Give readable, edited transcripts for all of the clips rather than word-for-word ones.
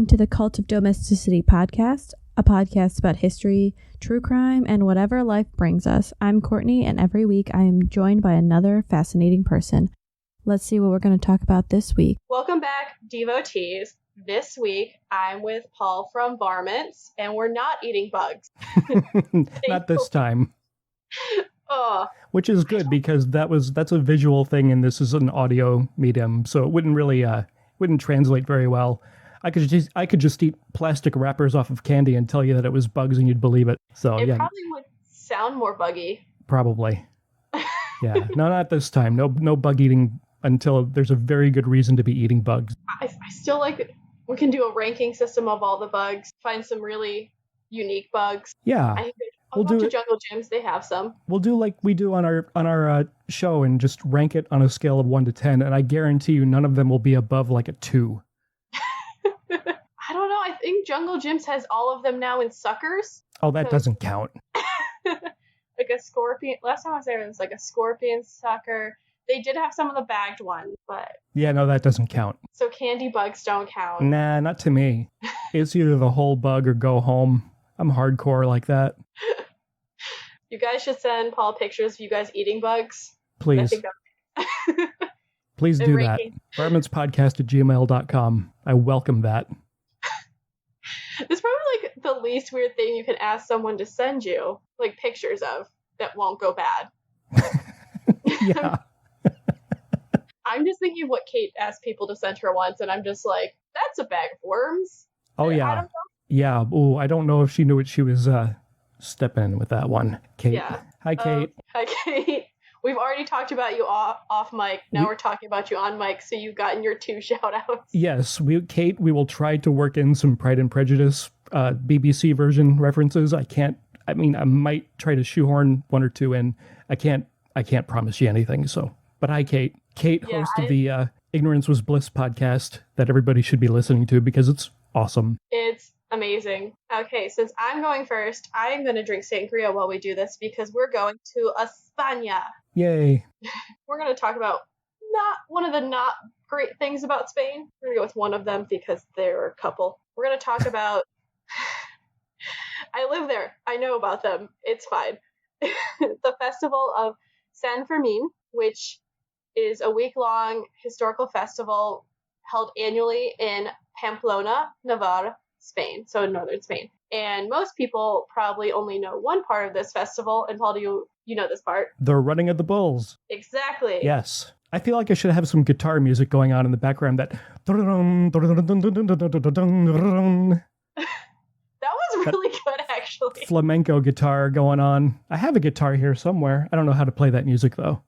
Welcome to the Cult of Domesticity podcast, a podcast about history, true crime, and whatever life brings us. I'm Courtney, and every week I am joined by another fascinating person. Let's see what we're going to talk about this week. Welcome back, devotees. This week, I'm with Paul from Varmints, and we're not eating bugs. Not this time. Oh. Which is good, because that's a visual thing, and this is an audio medium, so it wouldn't really wouldn't translate very well. I could just eat plastic wrappers off of candy and tell you that it was bugs, and you'd believe it. So it yeah, probably would sound more buggy. Probably. Yeah. No, not this time. No bug eating until there's a very good reason to be eating bugs. I still like it. We can do a ranking system of all the bugs. Find some really unique bugs. Yeah. I'll go to Jungle Gyms. They have some. We'll do like we do on our show and just rank it on a scale of 1 to 10, and I guarantee you none of them will be above like a 2. I don't know. I think Jungle Gyms has all of them now in suckers. Oh, that doesn't count. Like a scorpion. Last time I was there, it was like a scorpion sucker. They did have some of the bagged ones, but... Yeah, no, that doesn't count. So candy bugs don't count. Nah, not to me. It's either the whole bug or go home. I'm hardcore like that. You guys should send Paul pictures of you guys eating bugs. Please. I think Please do that. varmintspodcast@gmail.com. I welcome that. It's probably like the least weird thing you can ask someone to send you, like pictures of, that won't go bad. Yeah. I'm just thinking of what Kate asked people to send her once, and I'm just like, that's a bag of worms. Oh, yeah. I don't know. Yeah. Oh, I don't know if she knew what she was stepping in with that one. Kate. Yeah. Hi, Kate. Hi, Kate. We've already talked about you off mic. Now we're talking about you on mic, so you've gotten your 2 shout-outs. Yes. Kate, we will try to work in some Pride and Prejudice BBC version references. I might try to shoehorn 1 or 2 in. I can't promise you anything, so. But hi, Kate. Kate, Yeah, host of the Ignorance Was Bliss podcast that everybody should be listening to because it's awesome. It's amazing. Okay, since I'm going first, I'm going to drink sangria while we do this because we're going to España. Yay. We're going to talk about not one of the not great things about Spain. We're going to go with one of them because there are a couple. We're going to talk about... I live there. I know about them. It's fine. The Festival of San Fermines, which is a week-long historical festival held annually in Pamplona, Navarre, Spain, so in northern Spain. And most people probably only know one part of this festival, and Paul, do you know this part? The running of the bulls. Exactly. Yes. I feel like I should have some guitar music going on in the background that... That was really good, actually. Flamenco guitar going on. I have a guitar here somewhere. I don't know how to play that music, though.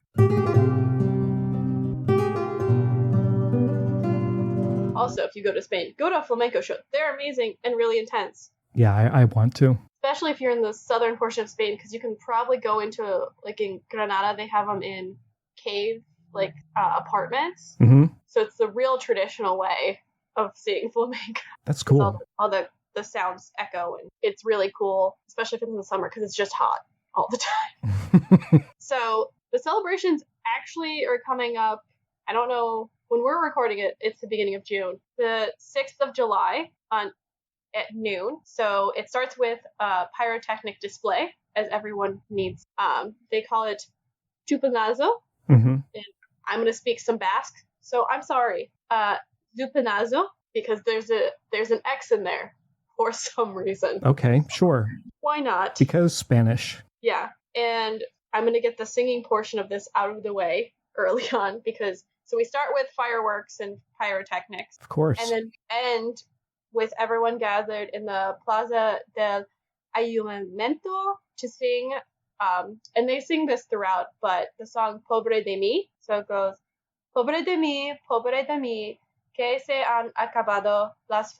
Also, if you go to Spain, go to a flamenco show. They're amazing and really intense. Yeah, I want to. Especially if you're in the southern portion of Spain, because you can probably go into, like in Granada, they have them in cave, apartments. Mm-hmm. So it's the real traditional way of seeing flamenco. That's cool. All the sounds echo, and it's really cool, especially if it's in the summer, because it's just hot all the time. So the celebrations actually are coming up, I don't know, when we're recording it, it's the beginning of June. The 6th of July at noon. So it starts with a pyrotechnic display, as everyone needs. They call it Chupenazo. Mm-hmm. And I'm going to speak some Basque, so I'm sorry. Chupenazo, because there's an X in there for some reason. Okay, sure. Why not? Because Spanish. Yeah, and I'm going to get the singing portion of this out of the way early on, because so we start with fireworks and pyrotechnics. Of course. And then end with everyone gathered in the Plaza del Ayuntamiento to sing, and they sing this throughout, but the song Pobre de mí, so it goes, Pobre de mí, que se han acabado las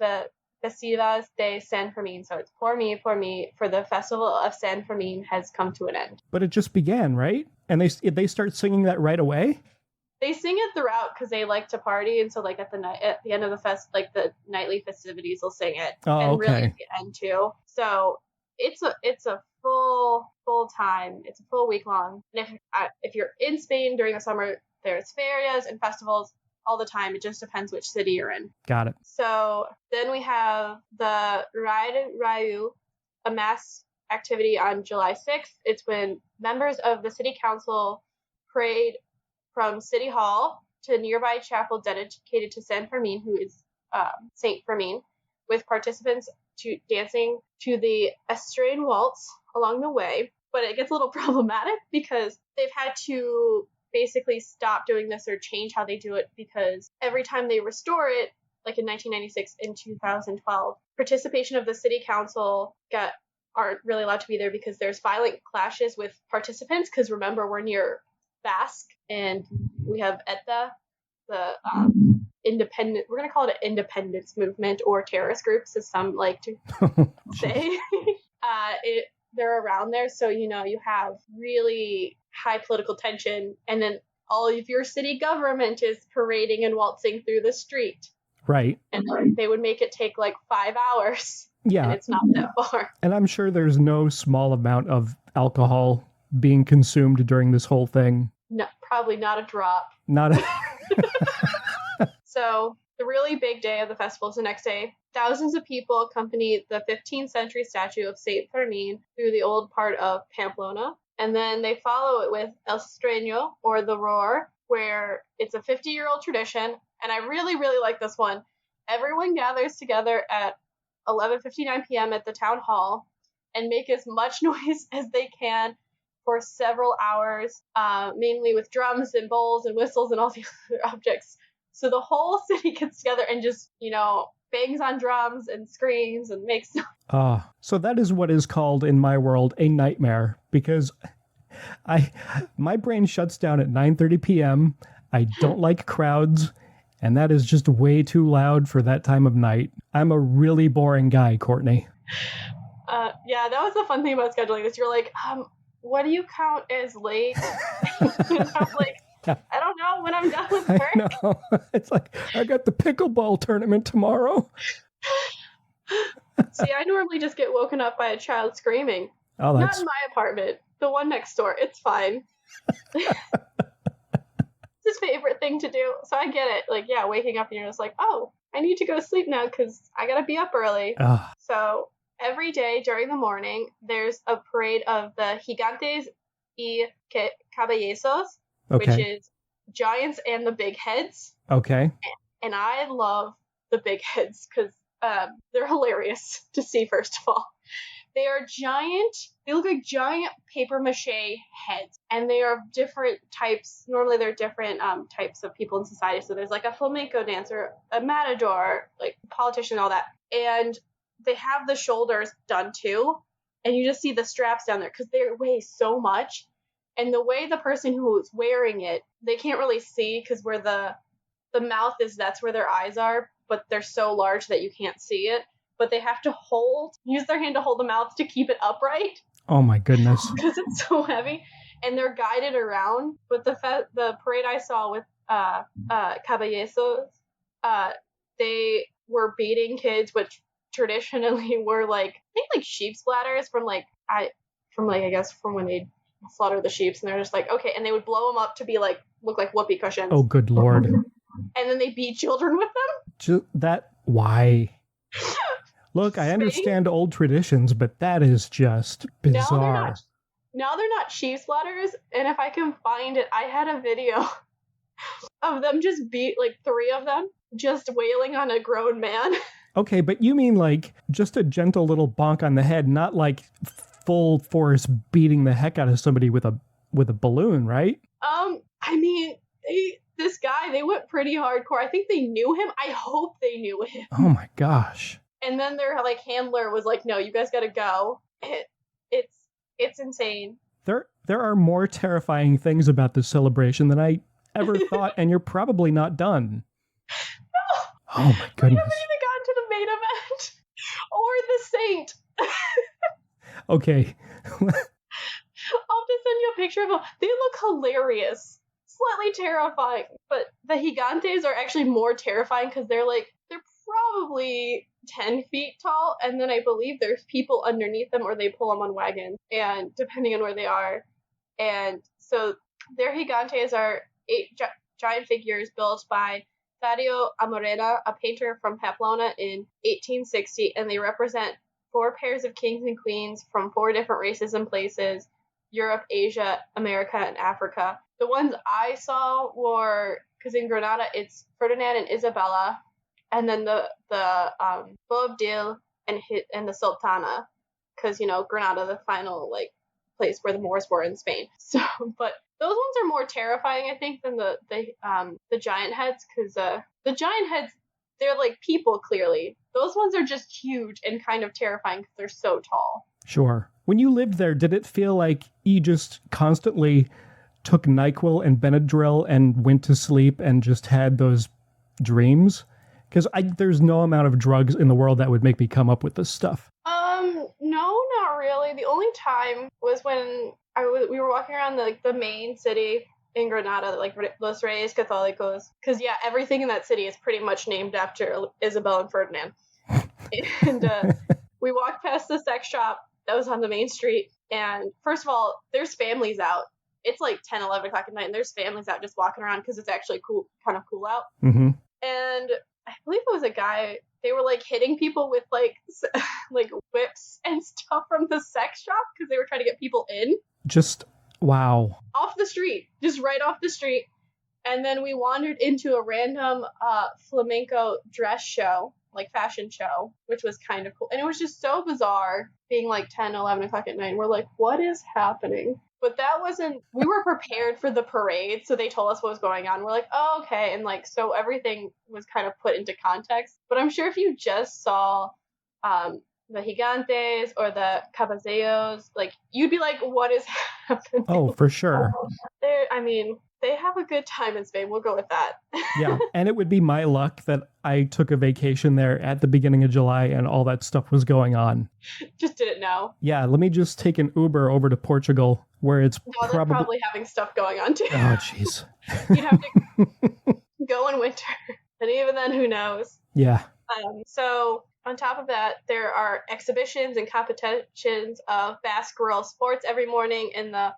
festivas de San Fermín. So it's poor me, for the Festival of San Fermín has come to an end. But it just began, right? And they start singing that right away? They sing it throughout because they like to party, and so at the end of the the nightly festivities, they'll sing it. Oh, and okay. really at the end too. So it's a full time. It's a full week long. And if you're in Spain during the summer, there's ferias and festivals all the time. It just depends which city you're in. Got it. So then we have the Ride Ryu, a mass activity on July 6th. It's when members of the city council parade from City Hall to a nearby chapel dedicated to San Fermin, who is Saint Fermin, with participants dancing to the Estrane Waltz along the way. But it gets a little problematic because they've had to basically stop doing this or change how they do it, because every time they restore it, like in 1996 and 2012, participation of the city council aren't really allowed to be there because there's violent clashes with participants, because remember, we're near Basque and we have ETA, the independent, we're going to call it an independence movement or terrorist groups, as some like to say. They're around there, so you have really high political tension, and then all of your city government is parading and waltzing through the street. Right. And they would make it take like 5 hours. Yeah. And it's not that far. And I'm sure there's no small amount of alcohol being consumed during this whole thing. No, probably not a drop. Not a... So the really big day of the festival is the next day. Thousands of people accompany the 15th century statue of Saint Fermin through the old part of Pamplona. And then they follow it with El Estreno, or the Roar, where it's a 50-year-old tradition. And I really, really like this one. Everyone gathers together at 11:59 p.m. at the town hall and make as much noise as they can for several hours, mainly with drums and bowls and whistles and all the other objects. So the whole city gets together and just, bangs on drums and screams and makes... So that is what is called in my world a nightmare, because my brain shuts down at 9:30 p.m. I don't like crowds, and that is just way too loud for that time of night. I'm a really boring guy, Courtney. Yeah, that was the fun thing about scheduling this. You're like, what do you count as late? And I'm like, I don't know when I'm done with work. I know. It's like, I got the pickleball tournament tomorrow. See, I normally just get woken up by a child screaming. Oh, that's... Not in my apartment. The one next door. It's fine. It's his favorite thing to do. So I get it. Like, yeah, waking up and you're just like, oh, I need to go to sleep now because I got to be up early. So every day during the morning, there's a parade of the Gigantes y Caballeros, which is giants and the big heads. Okay. And I love the big heads because they're hilarious to see, first of all. They are giant. They look like giant paper mache heads. And they are different types. Normally, they're different types of people in society. So there's like a flamenco dancer, a matador, like politician, all that. And they have the shoulders done too. And you just see the straps down there because they weigh so much. And the way the person who's wearing it, they can't really see because where the mouth is, that's where their eyes are. But they're so large that you can't see it. But they have to use their hand to hold the mouth to keep it upright. Oh my goodness. Because it's so heavy. And they're guided around. But the parade I saw with Caballeros, they were beating kids, which traditionally were like, I think like sheep splatters from I guess from when they slaughter the sheep. And they're just like, okay. And they would blow them up to be like, look like whoopee cushions. Oh, good Lord. And then they beat children with them. Why? Look, I understand old traditions, but that is just bizarre. Now they're not sheep splatters, and if I can find it, I had a video of them just beat, like 3 of them, just wailing on a grown man. Okay, but you mean like just a gentle little bonk on the head, not like full force beating the heck out of somebody with a balloon, right? I mean, they went pretty hardcore. I think they knew him. I hope they knew him. Oh my gosh. And then their like handler was like, "No, you guys got to go." It's insane. There are more terrifying things about this celebration than I ever thought, and you're probably not done. No. Oh my goodness. We haven't even gotten to the main event or the saint. Okay. I'll just send you a picture of them. They look hilarious. Slightly terrifying, but the Gigantes are actually more terrifying because they're probably 10 feet tall, and then I believe there's people underneath them, or they pull them on wagons, and depending on where they are. And so their Gigantes are 8 giant figures built by Dario Amoreda, a painter from Pamplona in 1860, and they represent 4 pairs of kings and queens from 4 different races and places: Europe, Asia, America, and Africa. The ones I saw were, because in Granada it's Ferdinand and Isabella, and then the Boabdil and the Sultana, because Granada, the final place where the Moors were in Spain. So, but those ones are more terrifying, I think, than the giant heads, because the giant heads, they're like people, clearly. Those ones are just huge and kind of terrifying because they're so tall. Sure. When you lived there, did it feel like you just constantly took NyQuil and Benadryl and went to sleep and just had those dreams? Because there's no amount of drugs in the world that would make me come up with this stuff. No, not really. The only time was when we were walking around the main city in Granada, like Los Reyes Católicos, because everything in that city is pretty much named after Isabel and Ferdinand. And we walked past the sex shop that was on the main street, and first of all, there's families out. It's like 10, 11 o'clock at night, and there's families out just walking around because it's actually kind of cool out. Mm-hmm. And I believe it was a guy. They were hitting people with like whips and stuff from the sex shop because they were trying to get people in. Just wow. Off the street, just right off the street. And then we wandered into a random flamenco dress show, fashion show, which was kind of cool. And it was just so bizarre being 10, 11 o'clock at night. And we're like, what is happening? But we were prepared for the parade, so they told us what was going on. We're like, oh, okay. And so everything was kind of put into context. But I'm sure if you just saw the Gigantes or the Caballeros, you'd be like, what is happening? Oh, for sure. They have a good time in Spain. We'll go with that. Yeah, and it would be my luck that I took a vacation there at the beginning of July and all that stuff was going on. Just didn't know. Yeah, let me just take an Uber over to Portugal, where it's they're probably having stuff going on too. Oh, jeez. You'd have to go in winter, and even then, who knows? Yeah. So on top of that, there are exhibitions and competitions of Basque rural sports every morning in the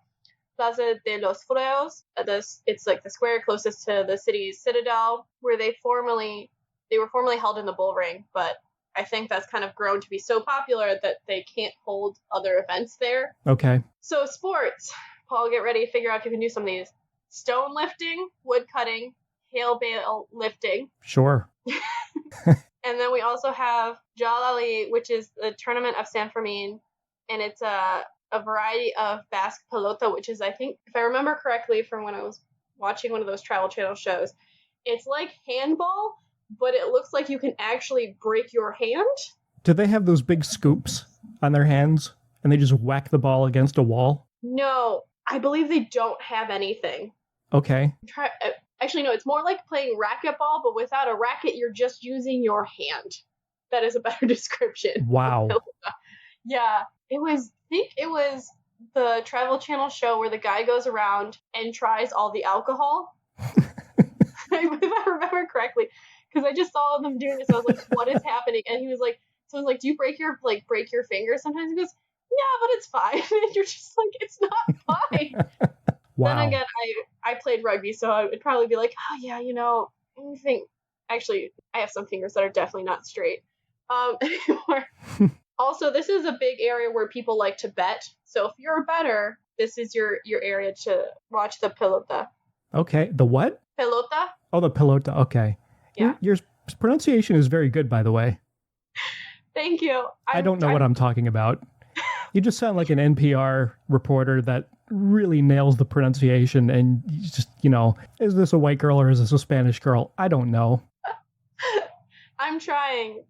Plaza de los Fueros. It's the square closest to the city's citadel, where they were formerly held in the bull ring, but I think that's kind of grown to be so popular that they can't hold other events there. Okay. So sports. Paul, get ready to figure out if you can do some of these. Stone lifting, wood cutting, hail bale lifting. Sure. And then we also have Jalali, which is the tournament of San Fermines, and it's a variety of Basque pelota, which is, I think, if I remember correctly from when I was watching one of those Travel Channel shows, it's like handball, but it looks like you can actually break your hand. Do they have those big scoops on their hands and they just whack the ball against a wall? No, I believe they don't have anything. Okay. Actually, no, it's more like playing racquetball, but without a racket, you're just using your hand. That is a better description. Wow. Yeah, I think it was the Travel Channel show where the guy goes around and tries all the alcohol. If I remember correctly, because I just saw them doing this. I was like, what is happening? And he was like, someone's like, do you break your fingers sometimes? He goes, yeah, but it's fine. And you're just like, it's not fine. Wow. Then again, I played rugby, so I would probably be like, oh yeah, I think actually I have some fingers that are definitely not straight anymore. Also, this is a big area where people like to bet. So if you're a bettor, this is your area to watch the pelota. Okay. The what? Pelota. Oh, the pelota. Okay. Yeah. Your pronunciation is very good, by the way. Thank you. I don't know what I'm talking about. You just sound like an NPR reporter that really nails the pronunciation, and you just, is this a white girl or is this a Spanish girl? I don't know. I'm trying.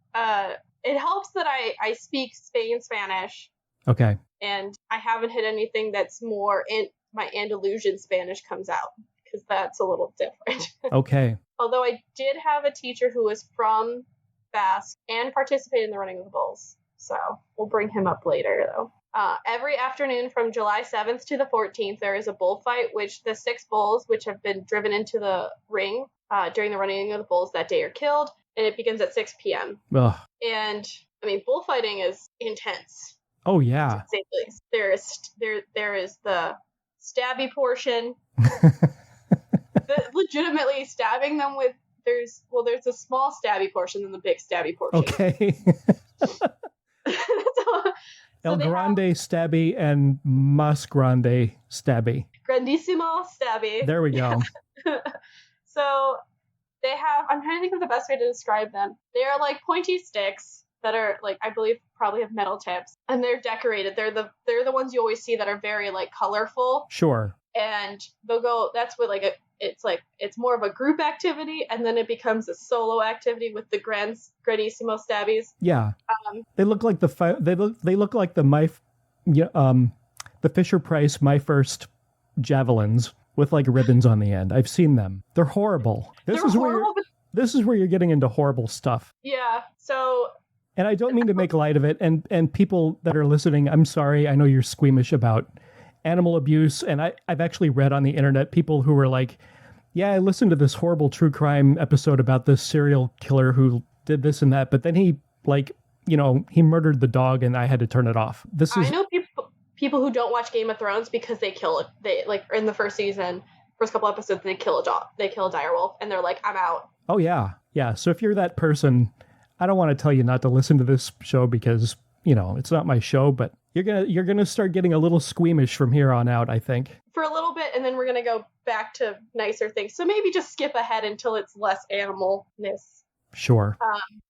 It helps that I speak Spanish. Okay. And I haven't hit anything that's more my Andalusian Spanish comes out, because that's a little different. Okay. Although I did have a teacher who was from Basque and participated in the running of the bulls. So we'll bring him up later, though. Every afternoon from July 7th to the 14th, there is a bullfight, which the 6 bulls, which have been driven into the ring during the running of the bulls that day, are killed, and it begins at 6 p.m. Ugh. And, bullfighting is intense. Oh, yeah. To say the least. There is the stabby portion, legitimately stabbing them with there's a small stabby portion and the big stabby portion. Okay. So El Grande Stabby and Mas Grande Stabby. Grandissimo stabby. There we go. So they have, I'm trying to think of the best way to describe them. They are like pointy sticks that are like, I believe probably have metal tips, and they're decorated. They're the ones you always see that are very like colorful. Sure. And they'll go, that's what like it's more of a group activity, and then it becomes a solo activity with the grandissimo stabbies. Yeah. They look like the Fisher Price My First javelins with like ribbons on the end. I've seen them. They're horrible. This is where you're getting into horrible stuff. Yeah. So. And I don't mean to make light of it. And people that are listening, I'm sorry. I know you're squeamish about animal abuse. And I've actually read on the internet people who were like, yeah, I listened to this horrible true crime episode about this serial killer who did this and that, but then he he murdered the dog and I had to turn it off. I know people who don't watch Game of Thrones because they kill it. They like in the first couple episodes, they kill a dog. They kill a direwolf and they're like, I'm out. Oh yeah. Yeah. So if you're that person, I don't want to tell you not to listen to this show because, it's not my show, but you're going to start getting a little squeamish from here on out, I think. For a little bit, and then we're going to go back to nicer things. So maybe just skip ahead until it's less animalness. Sure.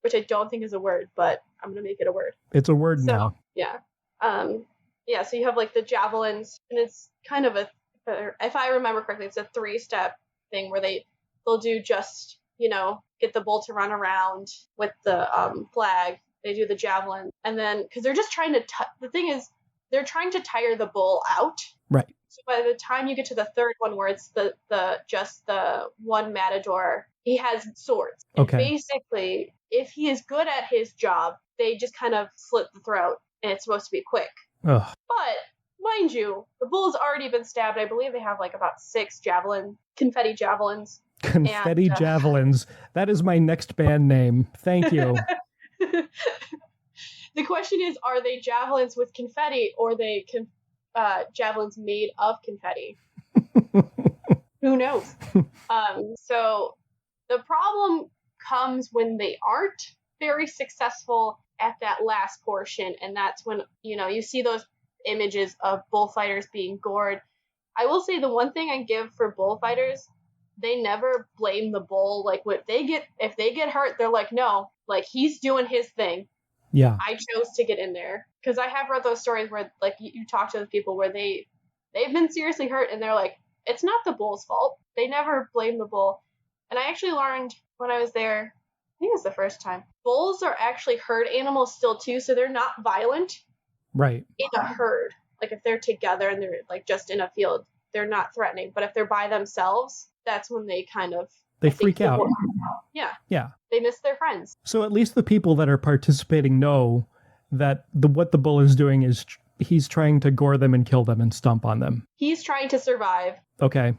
Which I don't think is a word, but I'm going to make it a word. It's a word now. Yeah. So you have like the javelins, and it's kind of if I remember correctly, it's a 3-step thing where they'll do just, get the bull to run around with the flag. They do the javelin, and then because they're just trying to. The thing is, they're trying to tire the bull out. Right. So by the time you get to the third one, where it's the one matador, he has swords. Okay. And basically, if he is good at his job, they just kind of slit the throat, and it's supposed to be quick. Ugh. But mind you, the bull's already been stabbed. I believe they have like about 6 confetti javelins. Confetti javelins. That is my next band name. Thank you. The question is, are they javelins with confetti, or are they javelins made of confetti? Who knows? So the problem comes when they aren't very successful at that last portion, and that's when you see those images of bullfighters being gored. I will say the one thing I give for bullfighters, they never blame the bull. Like if they get hurt, they're like, no, like he's doing his thing. Yeah. I chose to get in there. Because I have read those stories where like you talk to those people where they've been seriously hurt and they're like, it's not the bull's fault. They never blame the bull. And I actually learned when I was there, I think it was the first time, bulls are actually herd animals still too, so they're not violent. Right. In a herd. Like if they're together and they're like just in a field, they're not threatening. But if they're by themselves, that's when they kind of freak out. Yeah. Yeah. They miss their friends. So at least the people that are participating know that what the bull is doing is he's trying to gore them and kill them and stomp on them. He's trying to survive. Okay.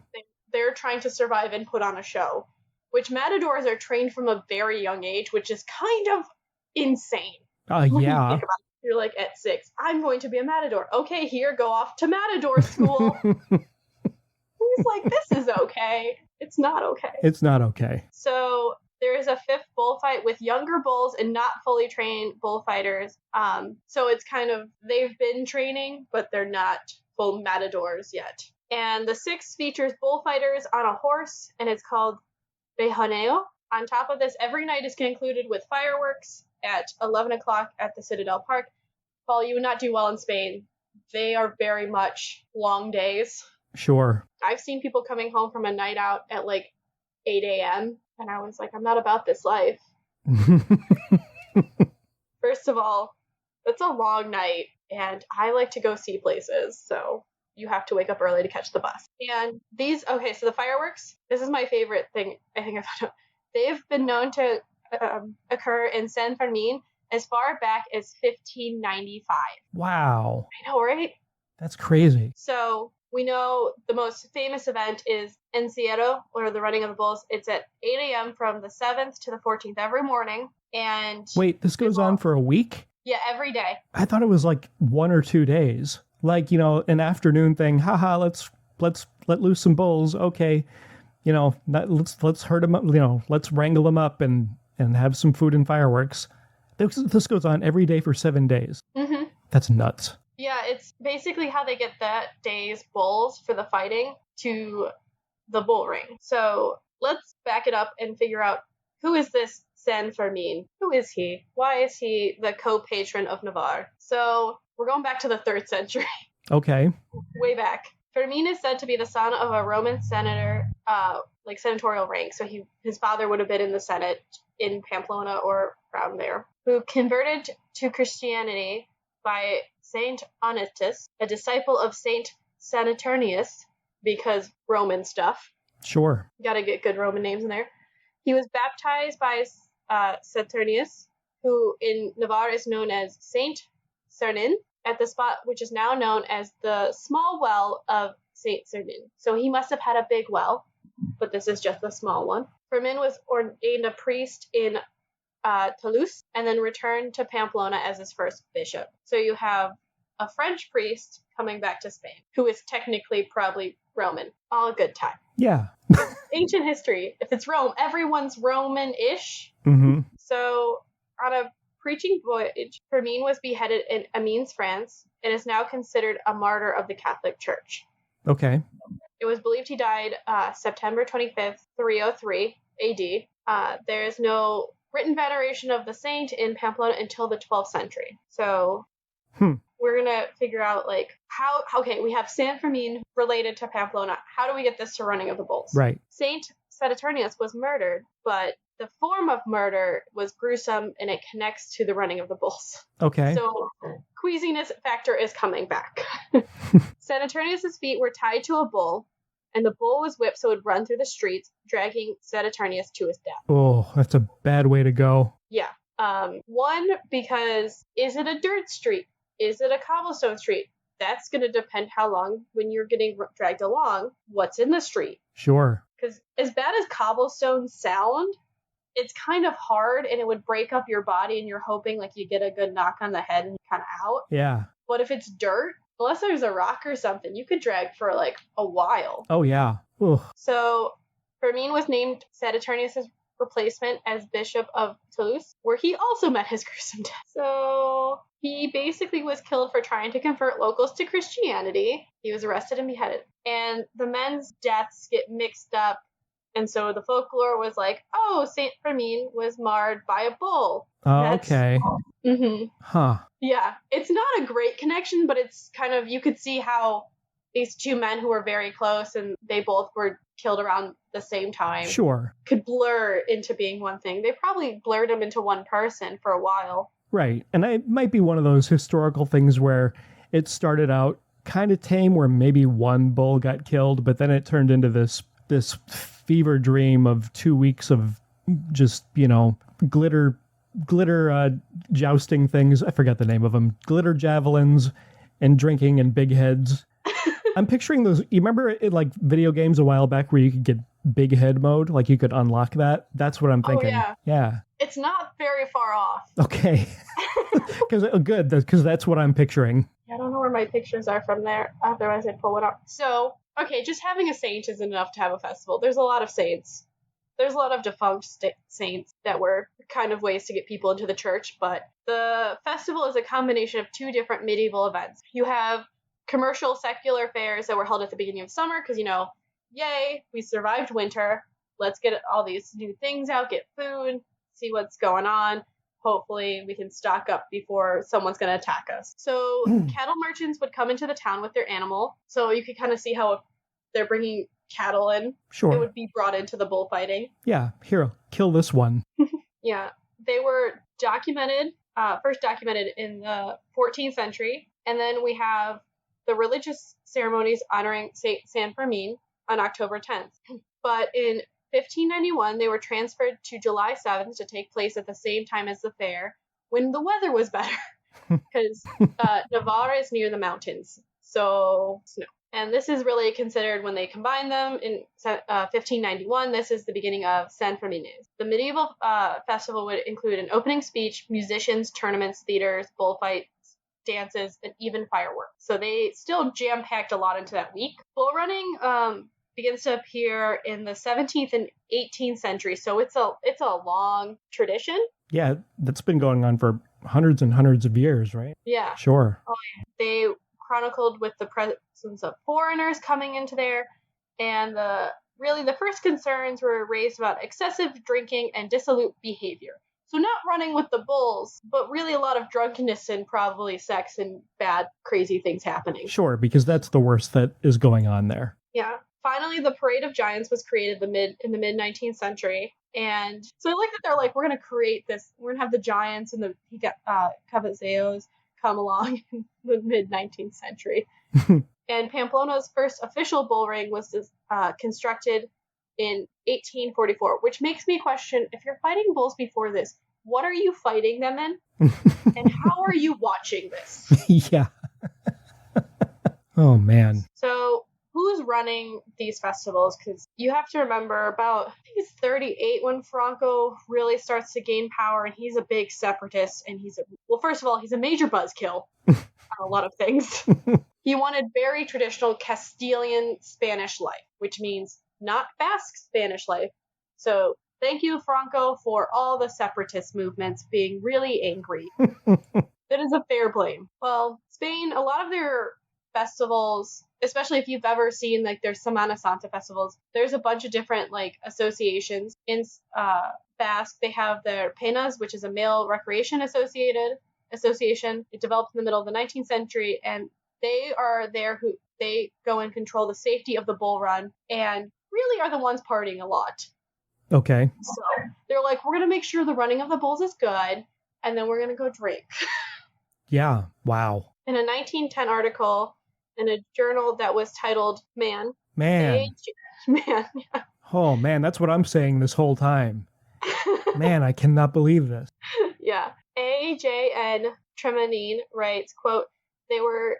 They're trying to survive and put on a show, which matadors are trained from a very young age, which is kind of insane. Yeah. You're like at 6, I'm going to be a matador. Okay, here, go off to matador school. He's like, this is okay. It's not okay. It's not okay. So there is a 5th bullfight with younger bulls and not fully trained bullfighters. So it's kind of, they've been training, but they're not full matadors yet. And the 6th features bullfighters on a horse, and it's called Bejoneo. On top of this, every night is concluded with fireworks at 11 o'clock at the Citadel Park. While you would not do well in Spain, they are very much long days. Sure. I've seen people coming home from a night out at like 8 a.m. and I was like, I'm not about this life. First of all, it's a long night and I like to go see places. So you have to wake up early to catch the bus. And so the fireworks, this is my favorite thing I think I've found out. They've been known to occur in San Fermines as far back as 1595. Wow. I know, right? That's crazy. So we know the most famous event is Encierro, or the running of the bulls. It's at 8 a.m. from the 7th to the 14th every morning. And wait, this goes on for a week? Yeah, every day. I thought it was like 1 or 2 days. Like, an afternoon thing. Haha, let's let loose some bulls. Okay. let's herd them up, let's wrangle them up and have some food and fireworks. This goes on every day for 7 days. Mm-hmm. That's nuts. Yeah, it's basically how they get that day's bulls for the fighting to the bull ring. So let's back it up and figure out, who is this San Fermin? Who is he? Why is he the co-patron of Navarre? So we're going back to the 3rd century. Okay. Way back. Fermin is said to be the son of a Roman senator, senatorial rank. So his father would have been in the Senate in Pamplona or around there, who converted to Christianity by Saint Onitus, a disciple of Saint Saturninus, because Roman stuff. Sure. Gotta get good Roman names in there. He was baptized by Saturninus, who in Navarre is known as Saint Cernin, at the spot which is now known as the small well of Saint Cernin. So he must have had a big well, but this is just a small one. Fermin was ordained a priest in Toulouse and then returned to Pamplona as his first bishop. So you have a French priest coming back to Spain, who is technically probably Roman. All a good time. Yeah. Ancient history. If it's Rome, everyone's Roman-ish. Mm-hmm. So on a preaching voyage, Fermin was beheaded in Amiens, France, and is now considered a martyr of the Catholic Church. Okay. It was believed he died September 25th, 303 AD. There is no written veneration of the saint in Pamplona until the 12th century. So we're going to figure out, we have San Fermin related to Pamplona. How do we get this to running of the bulls? Right. Saint Saturninus was murdered, but the form of murder was gruesome, and it connects to the running of the bulls. Okay. So queasiness factor is coming back. Saturninus' feet were tied to a bull, and the bull was whipped so it would run through the streets, dragging Saturninus to his death. Oh, that's a bad way to go. Yeah. One, because is it a dirt street? Is it a cobblestone street? That's going to depend how long, when you're getting dragged along, what's in the street. Sure. Because as bad as cobblestone sound, it's kind of hard, and it would break up your body, and you're hoping you get a good knock on the head and you're kind of out. Yeah. But if it's dirt, unless there's a rock or something, you could drag for a while. Oh, yeah. Ugh. So Fermin was named Saturninus' replacement as Bishop of Toulouse, where he also met his gruesome death. So he basically was killed for trying to convert locals to Christianity. He was arrested and beheaded. And the men's deaths get mixed up. And so the folklore was Saint Fermin was marred by a bull. Oh, okay. Mm-hmm. Huh. Yeah. It's not a great connection, but it's kind of, you could see how these two men who were very close and they both were killed around the same time. Sure. Could blur into being one thing. They probably blurred them into one person for a while. Right. And it might be one of those historical things where it started out kind of tame, where maybe one bull got killed, but then it turned into this fever dream of 2 weeks of just, glitter jousting things. I forgot the name of them. Glitter javelins and drinking and big heads. I'm picturing those. You remember in video games a while back where you could get big head mode? You could unlock that? That's what I'm thinking. Oh, yeah. Yeah. It's not very far off. Okay. Good, because that's what I'm picturing. I don't know where my pictures are from there. Otherwise, I'd pull one up. So, okay, just having a saint isn't enough to have a festival. There's a lot of saints. There's a lot of defunct saints that were kind of ways to get people into the church, but the festival is a combination of two different medieval events. You have commercial secular fairs that were held at the beginning of summer because, yay, we survived winter. Let's get all these new things out, get food, see what's going on. Hopefully we can stock up before someone's going to attack us. So cattle merchants would come into the town with their animal. So you could kind of see how if they're bringing cattle in, sure, it would be brought into the bullfighting. Yeah, here, kill this one. Yeah, they were first documented in the 14th century. And then we have the religious ceremonies honoring Saint San Fermin on October 10th. But in 1591, they were transferred to July 7th to take place at the same time as the fair, when the weather was better, because Navarre is near the mountains, so snow. And this is really considered, when they combine them in 1591, this is the beginning of San Fermines. The medieval festival would include an opening speech, musicians, tournaments, theaters, bullfights, dances, and even fireworks. So they still jam-packed a lot into that week. Bull running begins to appear in the 17th and 18th century. So it's a long tradition. Yeah, that's been going on for hundreds and hundreds of years, right? Yeah. Sure. They chronicled with the presence of foreigners coming into there, and the first concerns were raised about excessive drinking and dissolute behavior. So not running with the bulls, but really a lot of drunkenness and probably sex and bad, crazy things happening. Sure, because that's the worst that is going on there. Yeah. Finally, the Parade of Giants was created in the mid 19th century, and so I like that they're like, we're gonna create this. We're gonna have the Giants and the caballeros come along in the mid 19th century. And Pamplona's first official bull ring was constructed in 1844, which makes me question, if you're fighting bulls before this, what are you fighting them in? And how are you watching this? Yeah. Oh, man. So who's running these festivals? Because you have to remember, about, I think it's 38 when Franco really starts to gain power, and he's a big separatist, and first of all, he's a major buzzkill on a lot of things. He wanted very traditional Castilian Spanish life, which means not Basque Spanish life. So thank you, Franco, for all the separatist movements being really angry. That is a fair blame. Well, Spain, a lot of their festivals, especially if you've ever seen like their Semana Santa festivals, there's a bunch of different like associations. In Basque, they have their Penas, which is a male recreation association. It developed in the middle of the 19th century, and they are there they go and control the safety of the bull run and really are the ones partying a lot. Okay. So they're like, we're going to make sure the running of the bulls is good, and then we're going to go drink. Yeah. Wow. In a 1910 article in a journal that was titled Man. Man. Yeah. Oh, man, that's what I'm saying this whole time. Man, I cannot believe this. Yeah. A.J.N. Tremonine writes, quote, they were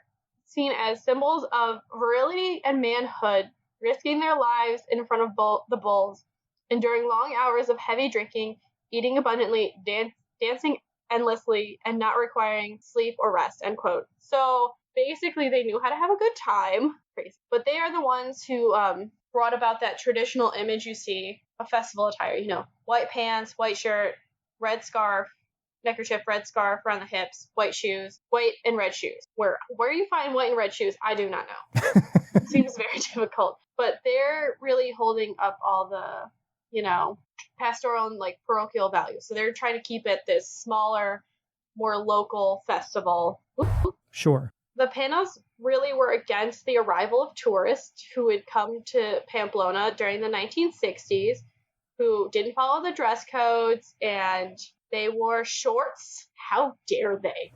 seen as symbols of virility and manhood, risking their lives in front of the bulls, enduring long hours of heavy drinking, eating abundantly, dancing endlessly, and not requiring sleep or rest, end quote. So basically they knew how to have a good time. Crazy. But they are the ones who brought about that traditional image you see of festival attire. You know, white pants, white shirt, red scarf, neckerchief, red scarf around the hips, white shoes, white and red shoes. Where you find white and red shoes, I do not know. It seems very difficult. But they're really holding up all the, pastoral and like parochial values. So they're trying to keep it this smaller, more local festival. Sure. The Penas really were against the arrival of tourists who would come to Pamplona during the 1960s, who didn't follow the dress codes, and they wore shorts. How dare they?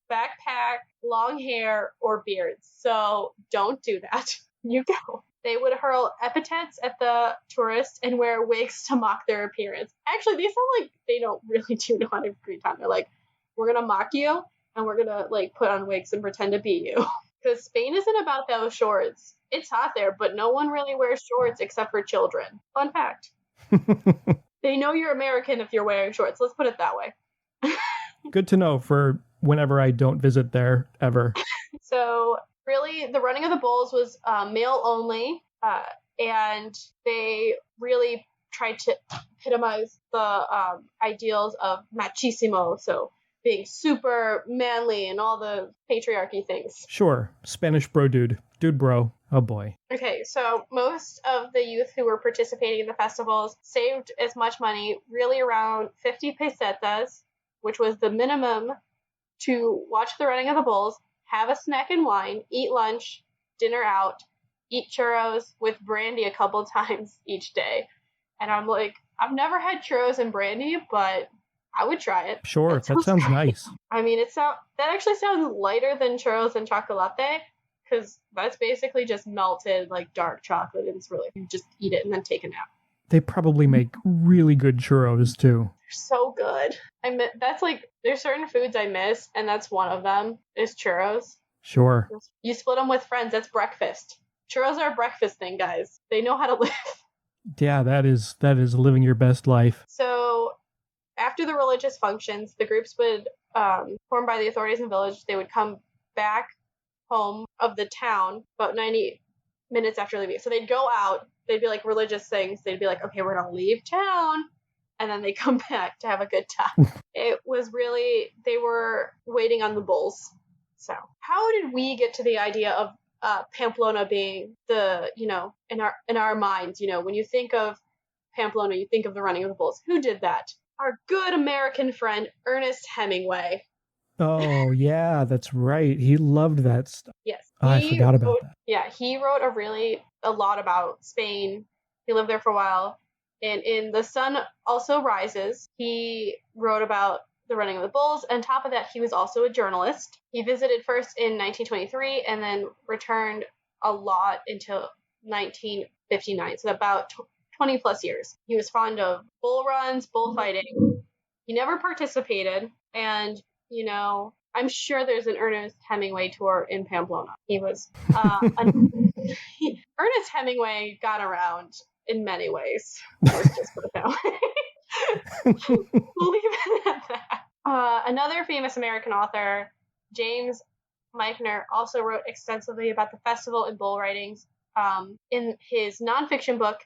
Backpack, long hair, or beards. So don't do that. You go. They would hurl epithets at the tourists and wear wigs to mock their appearance. Actually, they sound like they don't really do know how to have a great time. They're like, we're going to mock you, and we're going to like put on wigs and pretend to be you. Because Spain isn't about those shorts. It's hot there, but no one really wears shorts except for children. Fun fact. They know you're American if you're wearing shorts. Let's put it that way. Good to know for whenever I don't visit there ever. So really, the running of the bulls was male only, and they really tried to epitomize the ideals of machismo, so being super manly and all the patriarchy things. Sure. Spanish bro dude. Dude bro. Oh boy. Okay, so most of the youth who were participating in the festivals saved as much money, really around 50 pesetas, which was the minimum to watch the running of the bulls, have a snack and wine, eat lunch, dinner out, eat churros with brandy a couple times each day. And I'm like, I've never had churros and brandy, but I would try it. Sure, that sounds nice. I mean, that actually sounds lighter than churros and chocolate, because that's basically just melted, like, dark chocolate, and it's really, you just eat it and then take a nap. They probably make really good churros, too. They're so good. That's like, there's certain foods I miss, and that's one of them, is churros. Sure. You split them with friends, that's breakfast. Churros are a breakfast thing, guys. They know how to live. Yeah, that is living your best life. So, after the religious functions, the groups would, formed by the authorities in the village, they would come back home of the town, about 90 minutes after leaving. So they'd go out, they'd be like religious things. They'd be like, okay, we're going to leave town. And then they come back to have a good time. It was really, they were waiting on the bulls. So how did we get to the idea of Pamplona being the, in our minds, when you think of Pamplona, you think of the running of the bulls. Who did that? Our good American friend, Ernest Hemingway. Oh, yeah, that's right. He loved that stuff. Yes. I forgot about that. Yeah, he wrote a lot about Spain. He lived there for a while. And in The Sun Also Rises, he wrote about the running of the bulls. On top of that, he was also a journalist. He visited first in 1923 and then returned a lot until 1959, so about 20 plus years. He was fond of bull runs, bullfighting. He never participated, and I'm sure there's an Ernest Hemingway tour in Pamplona. He was Ernest Hemingway got around in many ways. Let's just put it that way. We'll leave it at that. Another famous American author, James Meichner, also wrote extensively about the festival and bull ridings. In his nonfiction book,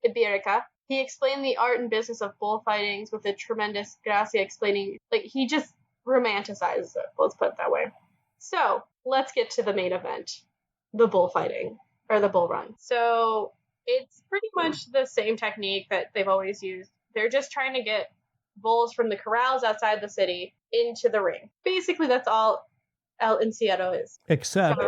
Iberica, he explained the art and business of bullfightings with a tremendous gracia, explaining, he just romanticizes it. Let's put it that way. So let's get to the main event, the bullfighting, or the bull run. So it's pretty much the same technique that they've always used. They're just trying to get bulls from the corrals outside the city into the ring. Basically, that's all El Encierro is. Except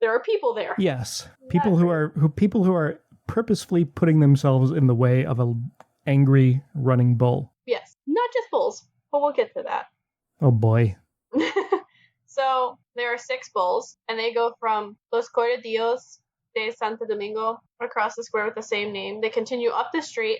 there are people there. Yes, people who are purposefully putting themselves in the way of an angry running bull. Yes, not just bulls, but we'll get to that. Oh boy. So there are 6 bulls, and they go from Los Corredillos de Santo Domingo across the square with the same name. They continue up the street,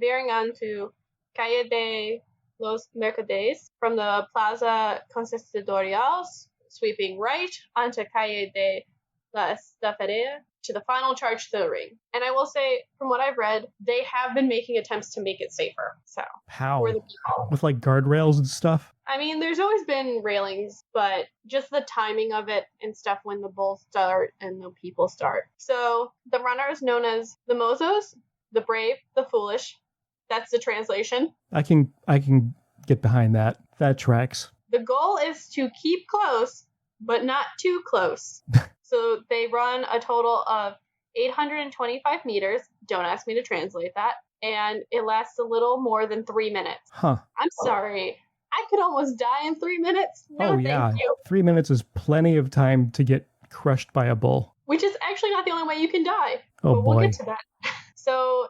veering on to Calle de los Mercaderes from the Plaza Consistorial, sweeping right onto Calle de la Estaferia to the final charge to the ring. And I will say, from what I've read, they have been making attempts to make it safer. So how? For the people. With guardrails and stuff? I mean, there's always been railings, but just the timing of it and stuff when the bulls start and the people start. So the runners, known as the mozos, the brave, the foolish, that's the translation. I can get behind that. That tracks. The goal is to keep close, but not too close. So they run a total of 825 meters. Don't ask me to translate that. And it lasts a little more than 3 minutes. Huh. I'm sorry. I could almost die in 3 minutes. No, yeah. Thank you. 3 minutes is plenty of time to get crushed by a bull. Which is actually not the only way you can die. Oh, but boy. We'll get to that. So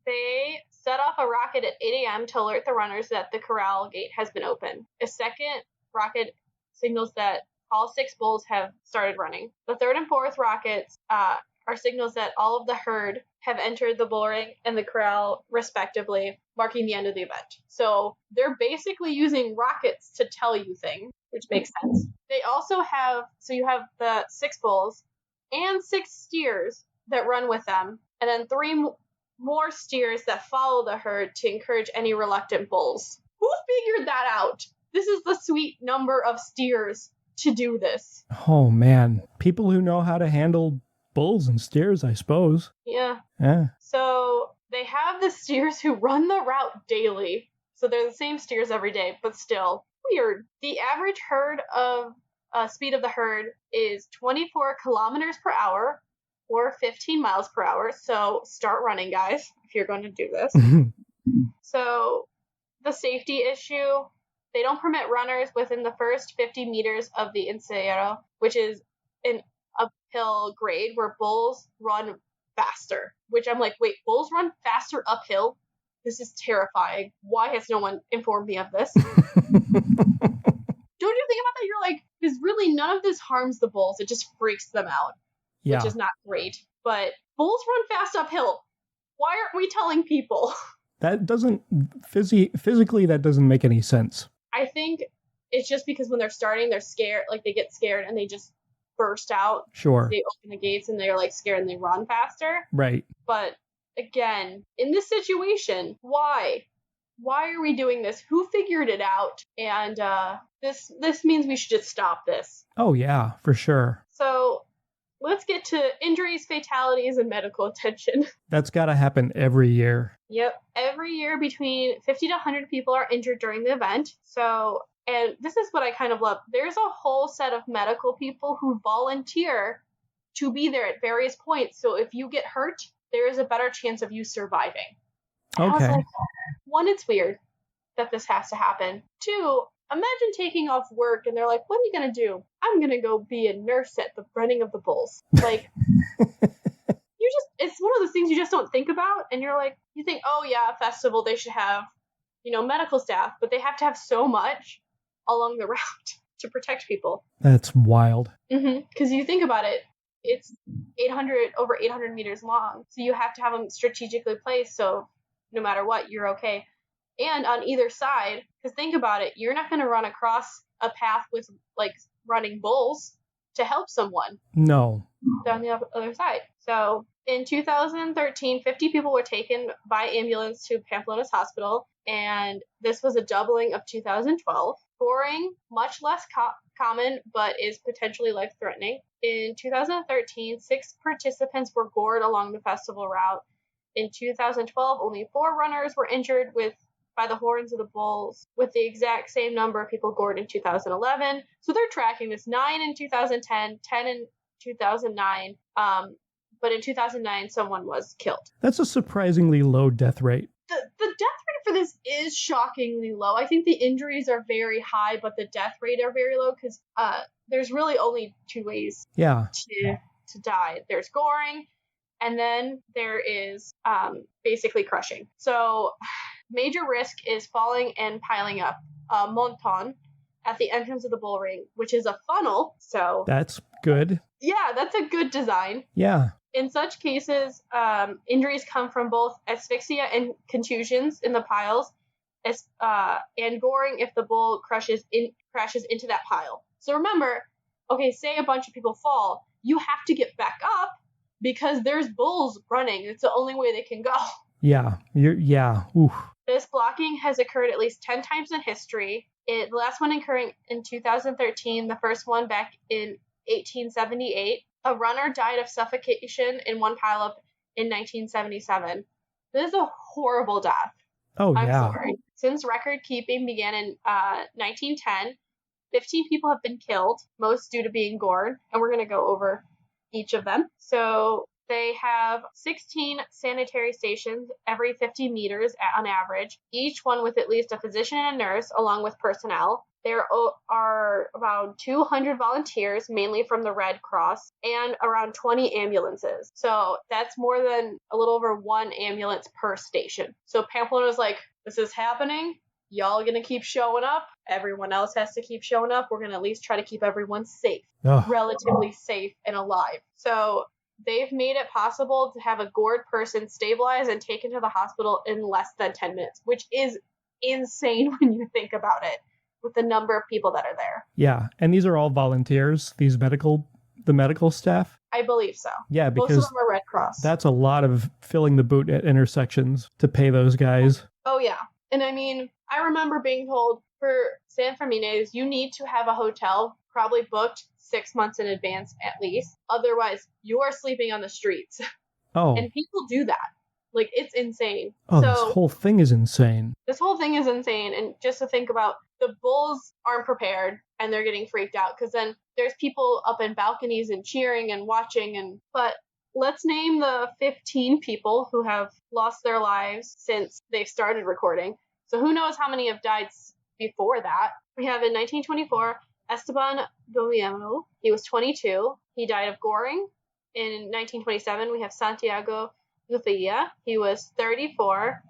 they set off a rocket at 8 a.m. to alert the runners that the corral gate has been opened. A second rocket signals that all 6 bulls have started running. The third and fourth rockets are signals that all of the herd have entered the bull ring and the corral, respectively, marking the end of the event. So they're basically using rockets to tell you things, which makes sense. They also have, so you have the 6 bulls and 6 steers that run with them, and then 3 more steers that follow the herd to encourage any reluctant bulls. Who figured that out? This is the sweet number of steers to do this. Oh, man. People who know how to handle bulls and steers, I suppose. Yeah. Yeah. So they have the steers who run the route daily. So they're the same steers every day, but still weird. The average herd of speed of the herd is 24 kilometers per hour or 15 miles per hour. So start running, guys, if you're going to do this. So the safety issue, they don't permit runners within the first 50 meters of the Encierro, which is an uphill grade where bulls run faster. Which I'm like, wait, bulls run faster uphill? This is terrifying. Why has no one informed me of this? Don't you think about that? You're like, because really none of this harms the bulls. It just freaks them out, Yeah. which is not great. But bulls run fast uphill. Why aren't we telling people? That doesn't, physically, that doesn't make any sense. I think it's just because when they're starting, they're scared. Like, they get scared and they just burst out. Sure. They open the gates and they're, like, scared and they run faster. Right. But, again, in this situation, why? Why are we doing this? Who figured it out? And this means we should just stop this. Oh, yeah, for sure. So let's get to injuries, fatalities, and medical attention. That's got to happen every year. Yep. Every year between 50 to 100 people are injured during the event. So, and this is what I kind of love. There's a whole set of medical people who volunteer to be there at various points. So if you get hurt, there is a better chance of you surviving. And I was like, one, it's weird that this has to happen. Two, imagine taking off work and they're like, what are you going to do? I'm going to go be a nurse at the running of the bulls. Like, it's one of those things you just don't think about. And you're like, you think, oh yeah, a festival, they should have, medical staff, but they have to have so much along the route to protect people. That's wild. Because you think about it, it's over 800 meters long. So you have to have them strategically placed. So no matter what, you're okay. And on either side, because think about it, you're not going to run across a path with like running bulls to help someone. No. Down the other side. So in 2013, 50 people were taken by ambulance to Pamplona's hospital, and this was a doubling of 2012. Goring, much less common, but is potentially life-threatening. In 2013, 6 participants were gored along the festival route. In 2012, only 4 runners were injured by the horns of the bulls, with the exact same number of people gored in 2011. So they're tracking this: 9 in 2010, 10 in 2009. But in 2009, someone was killed. That's a surprisingly low death rate. The death rate for this is shockingly low. I think the injuries are very high, but the death rate are very low because there's really only 2 ways to die. There's goring, and then there is basically crushing. So major risk is falling and piling up. Monton at the entrance of the bull ring, which is a funnel. So that's good. Yeah, that's a good design. Yeah. In such cases, injuries come from both asphyxia and contusions in the piles, and goring if the bull crashes into that pile. So remember, okay, say a bunch of people fall, you have to get back up because there's bulls running. It's the only way they can go. Yeah. Oof. This blocking has occurred at least 10 times in history. The last one occurring in 2013, the first one back in 1878. A runner died of suffocation in one pileup in 1977. This is a horrible death. Oh, I'm yeah. sorry. Since record keeping began in 1910, 15 people have been killed, most due to being gored, and we're going to go over each of them. So they have 16 sanitary stations every 50 meters on average, each one with at least a physician and a nurse, along with personnel. There are around 200 volunteers, mainly from the Red Cross, and around 20 ambulances. So that's more than a little over 1 ambulance per station. So Pamplona is like, this is happening. Y'all gonna keep showing up. Everyone else has to keep showing up. We're gonna at least try to keep everyone safe, relatively safe and alive. So they've made it possible to have a gored person stabilized and taken to the hospital in less than 10 minutes, which is insane when you think about it, with the number of people that are there. Yeah, and these are all volunteers, the medical staff? I believe so. Yeah, because most of them are Red Cross. That's a lot of filling the boot at intersections to pay those guys. Oh, yeah. And I mean, I remember being told for San Fermines, you need to have a hotel probably booked 6 months in advance at least. Otherwise, you are sleeping on the streets. Oh. And people do that. Like, it's insane. Oh, so, this whole thing is insane. This whole thing is insane. And just to think about, the bulls aren't prepared and they're getting freaked out because then there's people up in balconies and cheering and watching. But let's name the 15 people who have lost their lives since they've started recording. So who knows how many have died before that. We have in 1924, Esteban Domiano. He was 22. He died of goring. In 1927, we have Santiago Lucia. He was 34.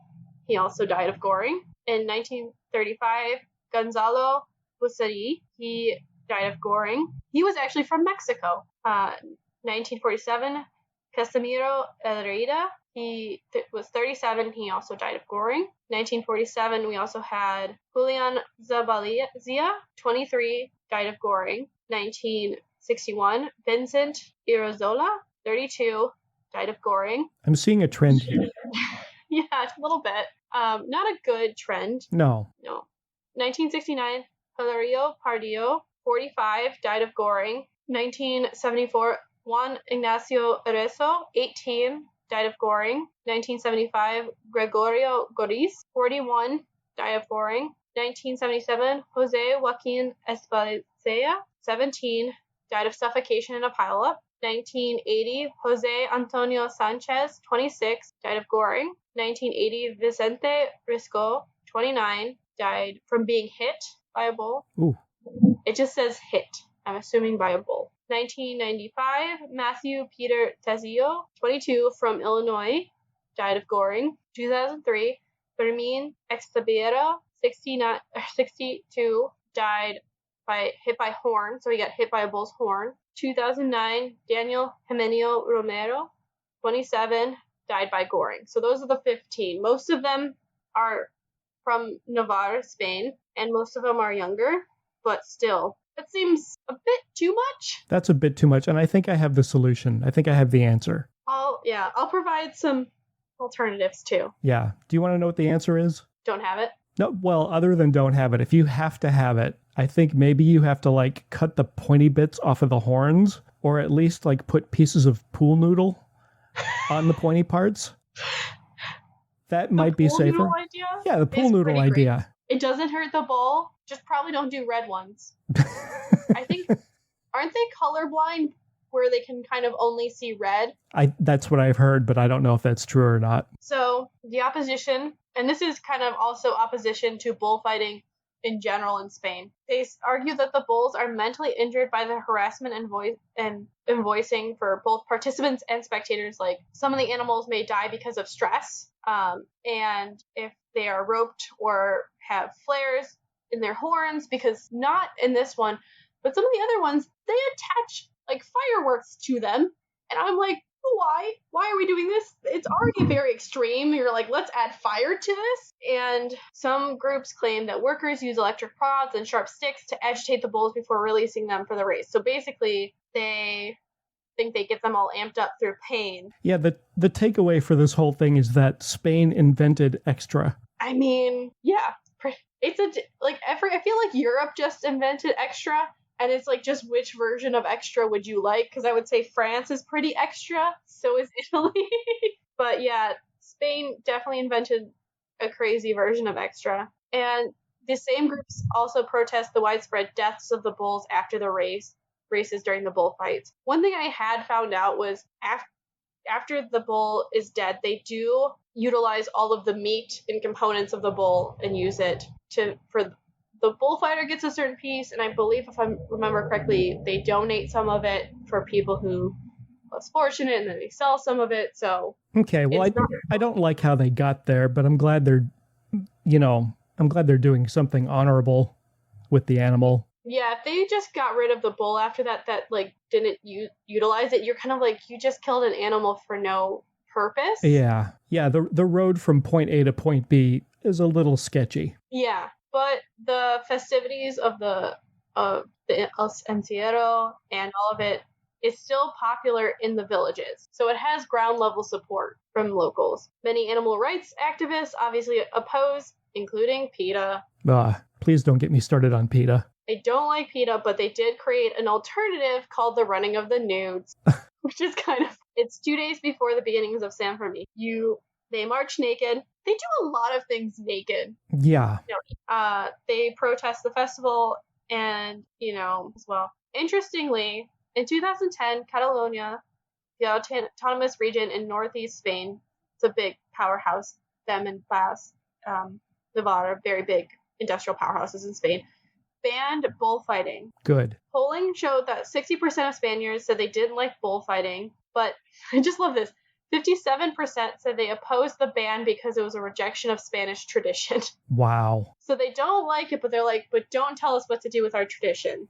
He also died of goring. In 1935, Gonzalo Busari. He died of goring. He was actually from Mexico. 1947, Casimiro Herrera. He was 37. He also died of goring. 1947, we also had Julian Zabalizia, 23, died of goring. 1961, Vincent Irazola, 32, died of goring. I'm seeing a trend here. Yeah, a little bit. Not a good trend. No. 1969, Hilario Pardillo, 45, died of goring. 1974, Juan Ignacio Arezzo, 18, died of goring. 1975, Gregorio Goriz, 41, died of goring. 1977, Jose Joaquin Espalizia, 17, died of suffocation in a pileup. 1980, Jose Antonio Sanchez, 26, died of goring. 1980, Vicente Risco, 29, died from being hit by a bull. Ooh. It just says hit. I'm assuming by a bull. 1995, Matthew Peter Tezio, 22, from Illinois, died of goring. 2003, Fermin Extabiero, 62, died hit by horn, so he got hit by a bull's horn. 2009, Daniel Jimenio Romero, 27, died by goring. So those are the 15. Most of them are from Navarre, Spain, and most of them are younger, but still, that seems a bit too much. That's a bit too much, and I think I have the solution. I think I have the answer. I'll provide some alternatives too. Yeah. Do you want to know what the answer is? Don't have it? No, well, other than don't have it, if you have to have it, I think maybe you have to like cut the pointy bits off of the horns, or at least like put pieces of pool noodle on the pointy parts. That might be safer. Noodle idea? Yeah, the pool noodle idea. It doesn't hurt the bull. Just probably don't do red ones. I think, aren't they colorblind where they can kind of only see red? That's what I've heard, but I don't know if that's true or not. So the opposition, and this is kind of also opposition to bullfighting in general in Spain. They argue that the bulls are mentally injured by the harassment and voicing for both participants and spectators. Like, some of the animals may die because of stress, and if they are roped or have flares in their horns, because not in this one, but some of the other ones, they attach like fireworks to them, and I'm like, why are we doing this? It's already very extreme. You're like, let's add fire to this. And some groups claim that workers use electric prods and sharp sticks to agitate the bulls before releasing them for the race. So basically, they think they get them all amped up through pain. Yeah, the takeaway for this whole thing is that Spain invented extra. I mean, yeah, it's I feel like Europe just invented extra. And it's like, just which version of extra would you like? Because I would say France is pretty extra. So is Italy. But yeah, Spain definitely invented a crazy version of extra. And the same groups also protest the widespread deaths of the bulls after the races during the bullfights. One thing I had found out was after the bull is dead, they do utilize all of the meat and components of the bull and use it for the bullfighter gets a certain piece, and I believe, if I remember correctly, they donate some of it for people who are less fortunate, and then they sell some of it. So okay, well, I don't like how they got there, but I'm glad they're doing something honorable with the animal. Yeah, if they just got rid of the bull after that like didn't utilize it, you're kind of like, you just killed an animal for no purpose. Yeah. The road from point A to point B is a little sketchy. Yeah. But the festivities of the El Encierro and all of it is still popular in the villages. So it has ground level support from locals. Many animal rights activists obviously oppose, including PETA. Please don't get me started on PETA. I don't like PETA, but they did create an alternative called the Running of the Nudes, which is it's 2 days before the beginnings of San Fermines. They march naked. They do a lot of things naked. Yeah. They protest the festival and, as well. Interestingly, in 2010, Catalonia, the autonomous region in northeast Spain, it's a big powerhouse, them and Bas, Navarre, very big industrial powerhouses in Spain, banned bullfighting. Good. Polling showed that 60% of Spaniards said they didn't like bullfighting, but I just love this. 57% said they opposed the ban because it was a rejection of Spanish tradition. Wow. So they don't like it, but they're like, but don't tell us what to do with our tradition.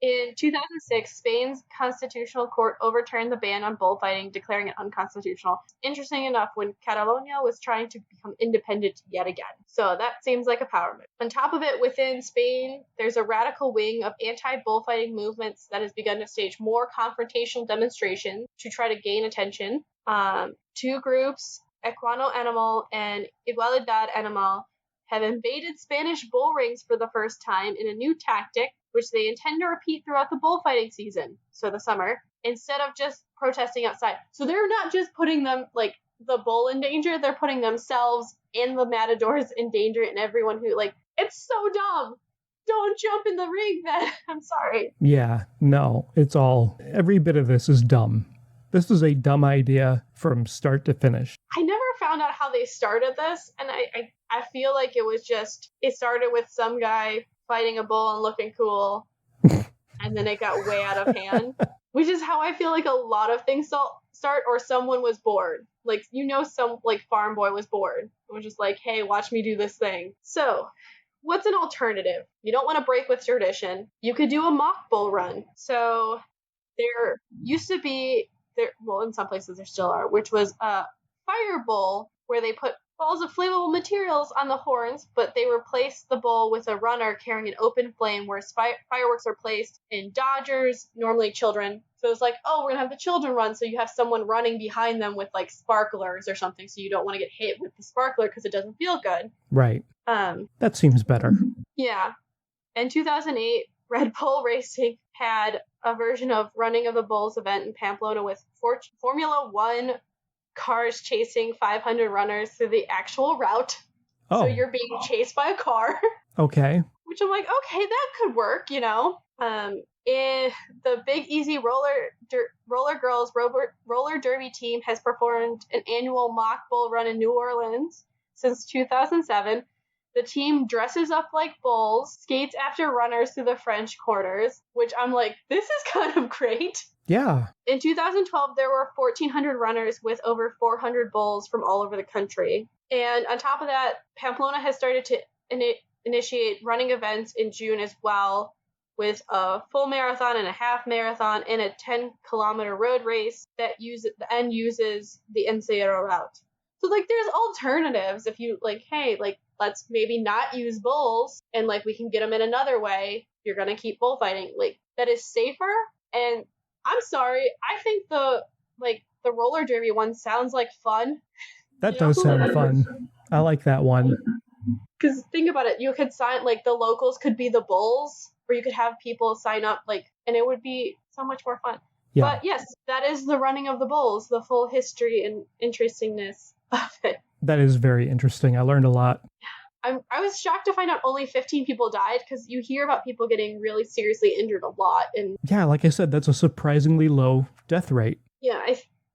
In 2006, Spain's constitutional court overturned the ban on bullfighting, declaring it unconstitutional. Interesting enough, when Catalonia was trying to become independent yet again. So that seems like a power move. On top of it, within Spain, there's a radical wing of anti-bullfighting movements that has begun to stage more confrontational demonstrations to try to gain attention. Two groups, Equano Animal and Igualdad Animal, have invaded Spanish bull rings for the first time in a new tactic, which they intend to repeat throughout the bullfighting season, so the summer. instead of just protesting outside. So they're not just putting them, like, the bull in danger, they're putting themselves and the matadors in danger, and everyone who, like, it's so dumb. Don't jump in the ring then. I'm sorry. Yeah, no, it's all, every bit of this is dumb. This is a dumb idea from start to finish. I never found out how they started this, and I feel like it was just, it started with some guy fighting a bull and looking cool, and then it got way out of hand, which is how I feel like a lot of things start, or someone was bored. Like, some, like, farm boy was bored. It was just like, hey, watch me do this thing. So, what's an alternative? You don't want to break with tradition. You could do a mock bull run. So, there used to be, well, in some places there still are, which was a fire bull where they put balls of flammable materials on the horns, but they replaced the bull with a runner carrying an open flame where fireworks are placed in dodgers, normally children. So it's like, oh, we're going to have the children run, so you have someone running behind them with, like, sparklers or something, so you don't want to get hit with the sparkler because it doesn't feel good. Right. That seems better. Yeah. In 2008, Red Bull Racing had a version of Running of the Bulls event in Pamplona with Formula One cars chasing 500 runners through the actual route. Oh. So you're being chased by a car. Okay. Which I'm like, okay, that could work, In the Big Easy Roller Girls Roller Derby team has performed an annual mock bull run in New Orleans since 2007. The team dresses up like bulls, skates after runners through the French quarters, which I'm like, this is kind of great. Yeah. In 2012, there were 1,400 runners with over 400 bulls from all over the country. And on top of that, Pamplona has started to initiate running events in June as well, with a full marathon and a half marathon and a 10-kilometer road race that uses the Encierro route. So, like, there's alternatives if you, like, hey, like, let's maybe not use bulls and, like, we can get them in another way. You're going to keep bullfighting. Like, that is safer. And I'm sorry, I think the roller derby one sounds like fun. That does sound fun. I like that one. Because think about it, you could sign, like, the locals could be the bulls, or you could have people sign up, like, and it would be so much more fun. Yeah. But yes, that is the running of the bulls, the full history and interestingness of it. That is very interesting. I learned a lot. I was shocked to find out only 15 people died, because you hear about people getting really seriously injured a lot. And yeah, like I said, that's a surprisingly low death rate. Yeah,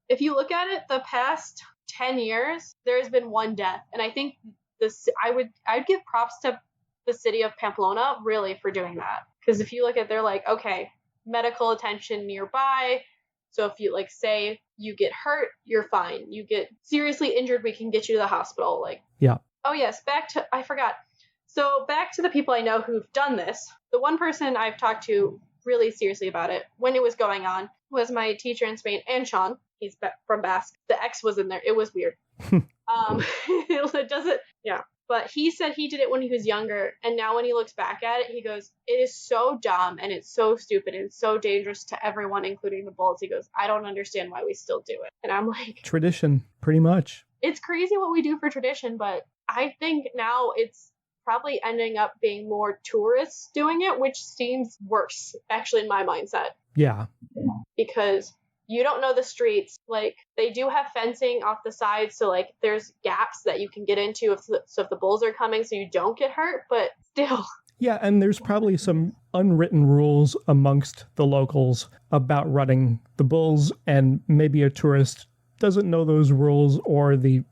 if you look at it, the past 10 years, there has been one death. And I think I'd give props to the city of Pamplona, really, for doing that. Because if you look at, they're like, okay, medical attention nearby. So if you, like, say you get hurt, you're fine. You get seriously injured, we can get you to the hospital. Like, yeah. Oh, yes, I forgot. So back to the people I know who've done this. The one person I've talked to really seriously about it when it was going on was my teacher in Spain, and Sean. He's from Basque. The X was in there. It was weird. It doesn't, yeah. But he said he did it when he was younger, and now when he looks back at it, he goes, it is so dumb, and it's so stupid, and so dangerous to everyone, including the bulls. He goes, I don't understand why we still do it. And I'm like... Tradition, pretty much. It's crazy what we do for tradition, but I think now it's probably ending up being more tourists doing it, which seems worse, actually, in my mindset. Yeah. Because you don't know the streets. Like, they do have fencing off the sides, so, like, there's gaps that you can get into if the bulls are coming, so you don't get hurt, but still. Yeah, and there's probably some unwritten rules amongst the locals about running the bulls, and maybe a tourist doesn't know those rules or the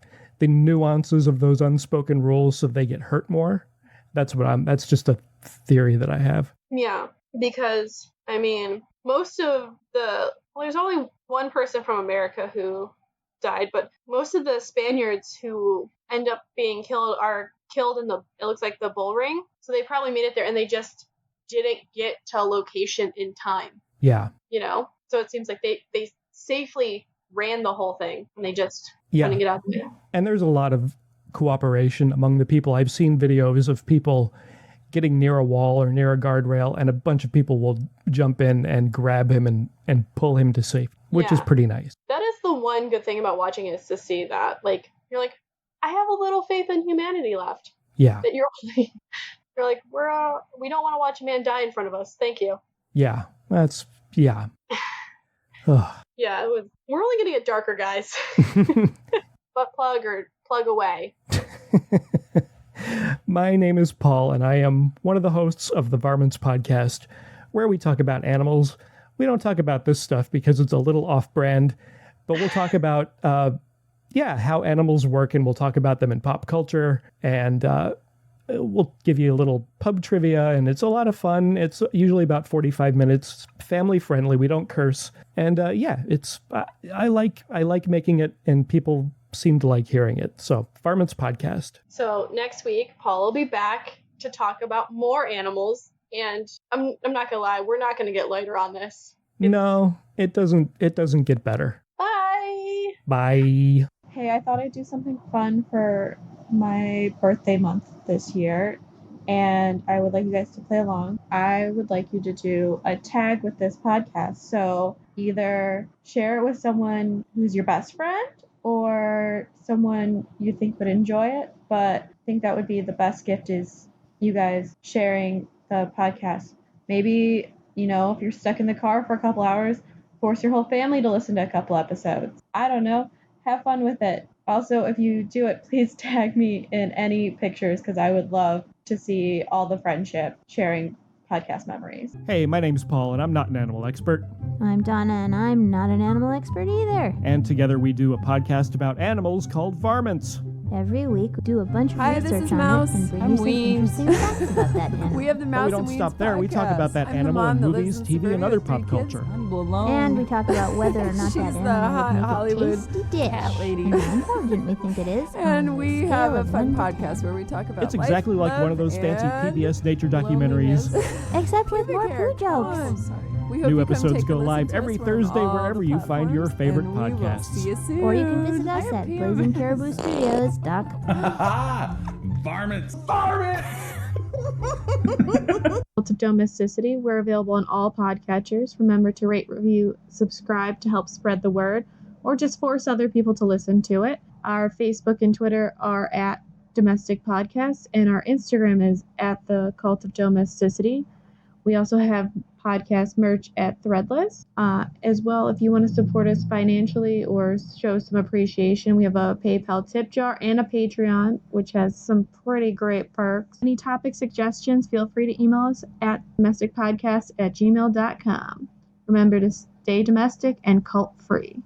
nuances of those unspoken rules, so they get hurt more. That's just a theory that I have. Yeah, because, I mean, there's only one person from America who died, but most of the Spaniards who end up being killed are killed in it looks like the bull ring. So they probably made it there and they just didn't get to a location in time. Yeah. So it seems like they safely ran the whole thing and they just couldn't get out of there. And there's a lot of cooperation among the people. I've seen videos of people getting near a wall or near a guardrail, and a bunch of people will jump in and grab him and pull him to safety, which is pretty nice. That is the one good thing about watching it, is to see that. Like, you're like, I have a little faith in humanity left. Yeah. That you're like, we don't want to watch a man die in front of us. Thank you. Yeah. Yeah, we're only going to get darker, guys. Butt plug or plug away. My name is Paul, and I am one of the hosts of the Varmints podcast, where we talk about animals. We don't talk about this stuff because it's a little off-brand, but we'll talk about, how animals work, and we'll talk about them in pop culture, and we'll give you a little pub trivia, and it's a lot of fun. It's usually about 45 minutes, family-friendly. We don't curse, and it's I like making it, and people seem to like hearing it. So, Varmints podcast. So next week, Paul will be back to talk about more animals. And I'm not gonna lie, we're not gonna get lighter on this. No, it doesn't get better. Bye. Bye. Hey, I thought I'd do something fun for my birthday month this year, and I would like you guys to play along. I would like you to do a tag with this podcast. So either share it with someone who's your best friend or someone you think would enjoy it, but I think that would be the best gift is you guys sharing the podcast. Maybe, if you're stuck in the car for a couple hours, force your whole family to listen to a couple episodes. I don't know. Have fun with it. Also, if you do it, please tag me in any pictures because I would love to see all the friendship sharing podcast memories. Hey, my name's Paul, and I'm not an animal expert. I'm Donna, and I'm not an animal expert either. And together we do a podcast about animals called Varmints. Every week, we do a bunch of Hi, this research is on Mouse. it and bring I'm you some Weens. interesting facts about that animal. We have the Mouse But we don't and Weens stop there. We talk about that podcast. I'm the animal mom in that movies, lives in TV, and other suburbia pop with three culture. kids. I'm alone. And we talk about whether or not She's that the animal would make Hollywood a tasty dish. cat lady. How important we think it is. on And a we scale have a of fun 1 to 10. podcast where we talk about It's exactly life, like one of those love, fancy and PBS nature documentaries. loneliness. Except with more Care. poo jokes. Oh, sorry. We hope New you come episodes take a go listen live to every us. We're on Thursday all wherever the you find your platforms, favorite and we will podcasts. see you soon. Or you can visit us Hi, at Pam. blazingcariboustudios.com. Varmints! Cult of Domesticity. We're available on all podcatchers. Remember to rate, review, subscribe to help spread the word, or just force other people to listen to it. Our Facebook and Twitter are at Domestic Podcasts, and our Instagram is at the Cult of Domesticity. We also have podcast merch at Threadless. As well, if you want to support us financially or show some appreciation, we have a PayPal tip jar and a Patreon, which has some pretty great perks. Any topic suggestions, feel free to email us at domesticpodcast@gmail.com. Remember to stay domestic and cult-free.